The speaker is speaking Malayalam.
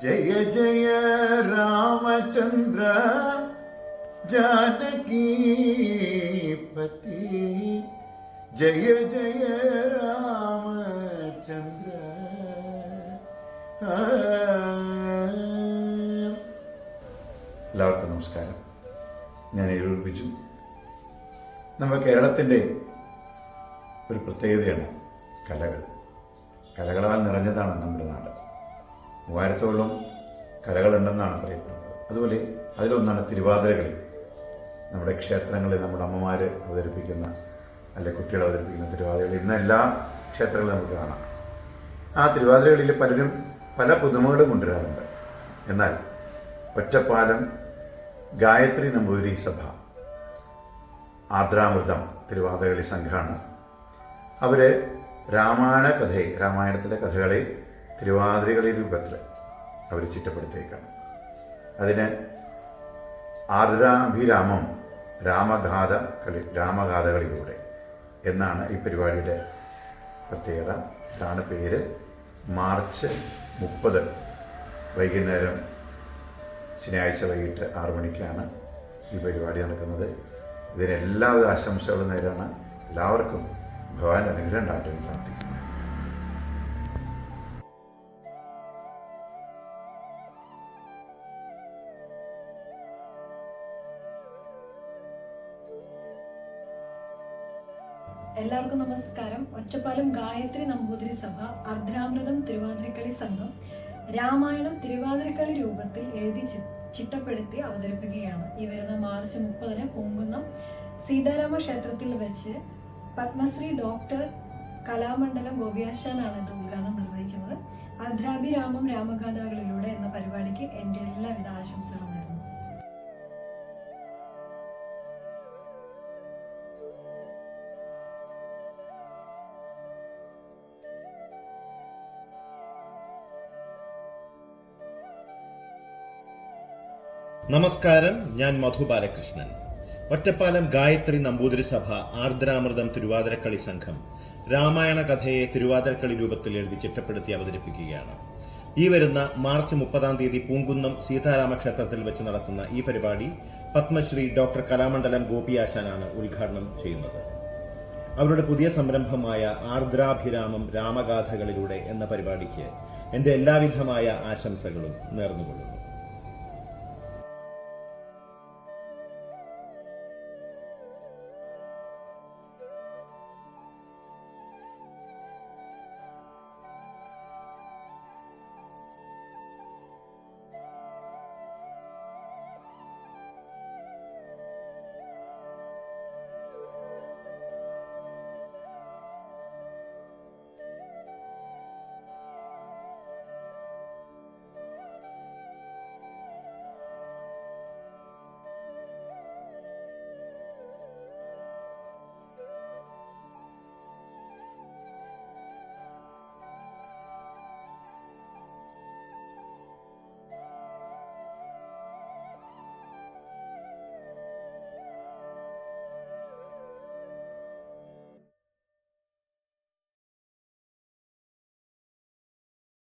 ജയ ജയ രാമചന്ദ്ര ജാനകി പതി ജയ ജയ രാമചന്ദ്ര. എല്ലാവർക്കും നമസ്കാരം. ഞാൻ ഏൽപ്പിച്ചു. നമ്മുടെ കേരളത്തിൻ്റെ ഒരു പ്രത്യേകതയാണ് കലകൾ. കലകളാൽ നിറഞ്ഞതാണ് നമ്മുടെ നാട്. 3000-ഓളം കലകളുണ്ടെന്നാണ് പറയപ്പെടുന്നത്. അതുപോലെ അതിലൊന്നാണ് തിരുവാതിരകളി. നമ്മുടെ ക്ഷേത്രങ്ങളിൽ നമ്മുടെ അമ്മമാർ അവതരിപ്പിക്കുന്ന അല്ലെ കുട്ടികൾ അവതരിപ്പിക്കുന്ന തിരുവാതിരകളി ഇന്ന് എല്ലാ ക്ഷേത്രങ്ങളിലും നമുക്ക് കാണാം. ആ തിരുവാതിരകളിൽ പലരും പല പുതുമകളും കൊണ്ടുവരാറുണ്ട്. എന്നാൽ ഒറ്റപ്പാലം ഗായത്രി നമ്പൂതിരി സഭ ആർദ്രാമൃതം തിരുവാതിരകളി സംഘമാണ്. അവർ രാമായണത്തിലെ കഥകളെ തിരുവാതിരകളി രൂപത്തിൽ അവർ ചിട്ടപ്പെടുത്തിയേക്കാണ്. അതിന് ആർദ്രാഭിരാമം രാമഗാഥകളിലൂടെ എന്നാണ് ഈ പരിപാടിയുടെ പ്രത്യേകത. ഇതാണ് പേര്. മാർച്ച് 30 വൈകുന്നേരം ശനിയാഴ്ച വൈകിട്ട് 6 മണിക്കാണ് ഈ പരിപാടി നടക്കുന്നത്. ഇതിന് എല്ലാവിധ ആശംസകളും നേരാണ്. എല്ലാവർക്കും ഭഗവാൻ അനുഗ്രഹം ഉണ്ടാകട്ടെ എന്ന് പ്രാർത്ഥിക്കുന്നു. എല്ലാവർക്കും നമസ്കാരം. ഒറ്റപ്പാലം ഗായത്രി നമ്പൂതിരി സഭ അർദ്രാമൃതം തിരുവാതിരക്കളി സംഘം രാമായണം തിരുവാതിരക്കളി രൂപത്തിൽ എഴുതി ചിട്ടപ്പെടുത്തി അവതരിപ്പിക്കുകയാണ്. ഈ വരുന്ന മാർച്ച് 30 പൂങ്കുന്നം സീതാരാമ ക്ഷേത്രത്തിൽ വെച്ച് പത്മശ്രീ ഡോക്ടർ കലാമണ്ഡലം ഗോപിയാശാനാണ് ഇത് ഉദ്ഘാടനം നിർവഹിക്കുന്നത്. അർദ്രാഭിരാമം രാമഗാഥകളിലൂടെ എന്ന പരിപാടിക്ക് എൻ്റെ എല്ലാവിധ ആശംസകളും നേരുന്നു. നമസ്കാരം. ഞാൻ മധു ബാലകൃഷ്ണൻ. ഒറ്റപ്പാലം ഗായത്രി നമ്പൂതിരി സഭ ആർദ്രാമൃതം തിരുവാതിരക്കളി സംഘം രാമായണ കഥയെ തിരുവാതിരക്കളി രൂപത്തിൽ എഴുതി ചിട്ടപ്പെടുത്തി അവതരിപ്പിക്കുകയാണ്. ഈ വരുന്ന മാർച്ച് 30 പൂങ്കുന്നം സീതാരാമ ക്ഷേത്രത്തിൽ വെച്ച് നടത്തുന്ന ഈ പരിപാടി പത്മശ്രീ ഡോക്ടർ കലാമണ്ഡലം ഗോപിയാശാനാണ് ഉദ്ഘാടനം ചെയ്യുന്നത്. അവരുടെ പുതിയ സംരംഭമായ ആർദ്രാഭിരാമം രാമഗാഥകളിലൂടെ എന്ന പരിപാടിക്ക് എൻ്റെ എല്ലാവിധമായ ആശംസകളും നേർന്നുകൊള്ളുന്നു.